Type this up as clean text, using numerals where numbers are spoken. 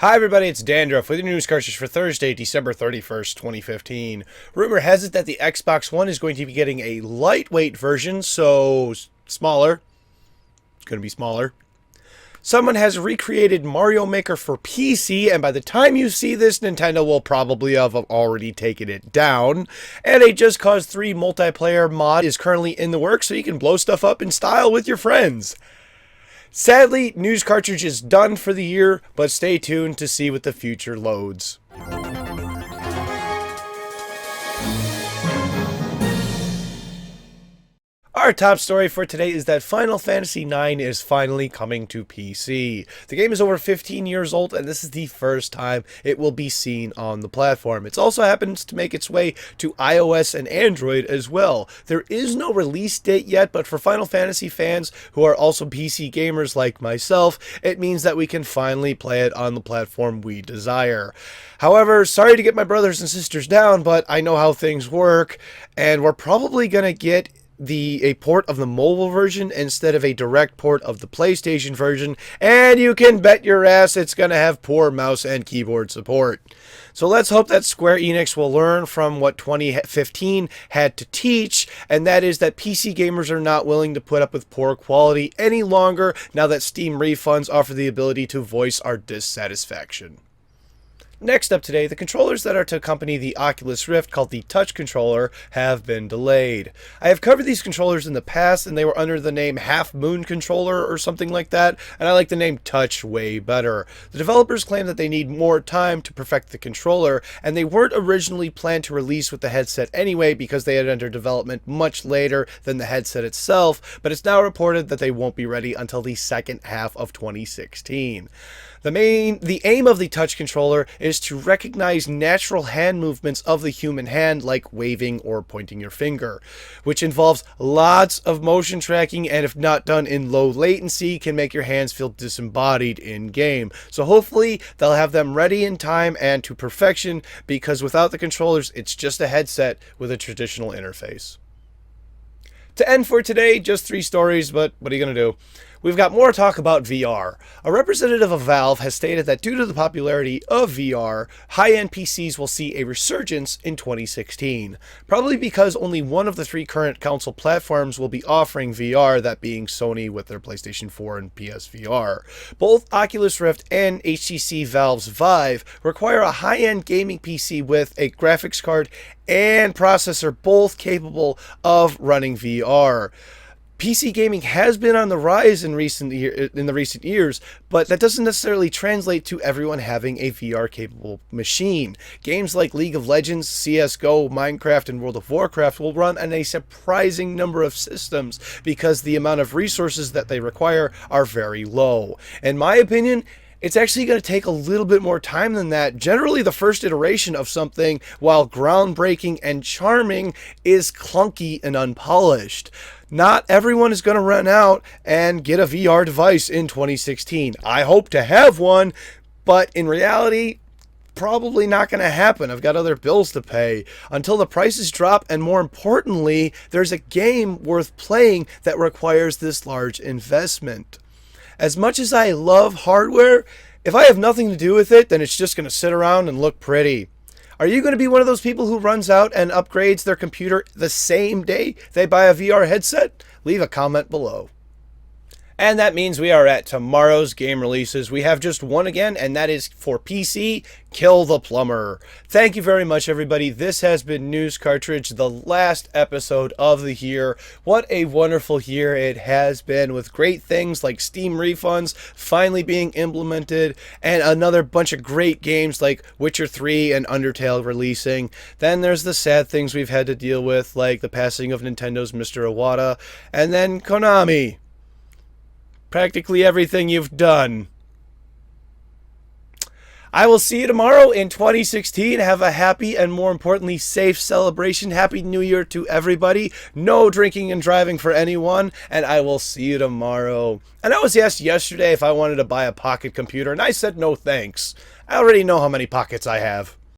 Hi everybody, it's Dandruff with your news cartridge for Thursday, December 31st, 2015. Rumor has it that the Xbox One is going to be getting a lightweight version, so smaller. It's going to be smaller. Someone has recreated Mario Maker for PC, and by the time you see this, Nintendo will probably have already taken it down. And a Just Cause 3 multiplayer mod is currently in the works, so you can blow stuff up in style with your friends. Sadly, News Cartridge is done for the year, but stay tuned to see what the future loads. Our top story for today is that Final Fantasy IX is finally coming to PC. The game is over 15 years old, and this is the first time it will be seen on the platform. It also happens to make its way to iOS and Android as well. There is no release date yet, but for Final Fantasy fans who are also PC gamers like myself, it means that we can finally play it on the platform we desire. However, sorry to get my brothers and sisters down, but I know how things work, and we're probably going to get a port of the mobile version instead of a direct port of the PlayStation version, and you can bet your ass it's going to have poor mouse and keyboard support. So let's hope that Square Enix will learn from what 2015 had to teach, and that is that PC gamers are not willing to put up with poor quality any longer now that Steam refunds offer the ability to voice our dissatisfaction. Next up today, the controllers that are to accompany the Oculus Rift, called the Touch Controller, have been delayed. I have covered these controllers in the past, and they were under the name Half Moon Controller or something like that, and I like the name Touch way better. The developers claim that they need more time to perfect the controller, and they weren't originally planned to release with the headset anyway because they had entered development much later than the headset itself, but it's now reported that they won't be ready until the second half of 2016. The aim of the touch controller is to recognize natural hand movements of the human hand, like waving or pointing your finger, which involves lots of motion tracking, and if not done in low latency, can make your hands feel disembodied in game. So hopefully they'll have them ready in time and to perfection, because without the controllers, it's just a headset with a traditional interface. To end for today, just 3 stories, but what are you going to do? We've got more talk about VR. A representative of Valve has stated that due to the popularity of VR, high-end PCs will see a resurgence in 2016. Probably because only one of the 3 current console platforms will be offering VR, that being Sony with their PlayStation 4 and PSVR. Both Oculus Rift and HTC Valve's Vive require a high-end gaming PC with a graphics card and processor both capable of running VR. PC gaming has been on the rise in the recent years, but that doesn't necessarily translate to everyone having a VR-capable machine. Games like League of Legends, CSGO, Minecraft, and World of Warcraft will run on a surprising number of systems because the amount of resources that they require are very low. In my opinion, it's actually going to take a little bit more time than that. Generally, the first iteration of something, while groundbreaking and charming, is clunky and unpolished. Not everyone is going to run out and get a VR device in 2016. I hope to have one, but in reality, probably not going to happen. I've got other bills to pay until the prices drop, and more importantly, there's a game worth playing that requires this large investment. As much as I love hardware, if I have nothing to do with it, then it's just going to sit around and look pretty. Are you going to be one of those people who runs out and upgrades their computer the same day they buy a VR headset? Leave a comment below. And that means we are at tomorrow's game releases. We have just one again, and that is for PC, Kill the Plumber. Thank you very much, everybody. This has been News Cartridge, the last episode of the year. What a wonderful year it has been, with great things like Steam refunds finally being implemented, and another bunch of great games like Witcher 3 and Undertale releasing. Then there's the sad things we've had to deal with, like the passing of Nintendo's Mr. Iwata, and then Konami. Practically everything you've done. I will see you tomorrow in 2016. Have a happy and, more importantly, safe celebration. Happy New Year to everybody. No drinking and driving for anyone. And I will see you tomorrow. And I was asked yesterday if I wanted to buy a pocket computer, and I said no thanks. I already know how many pockets I have.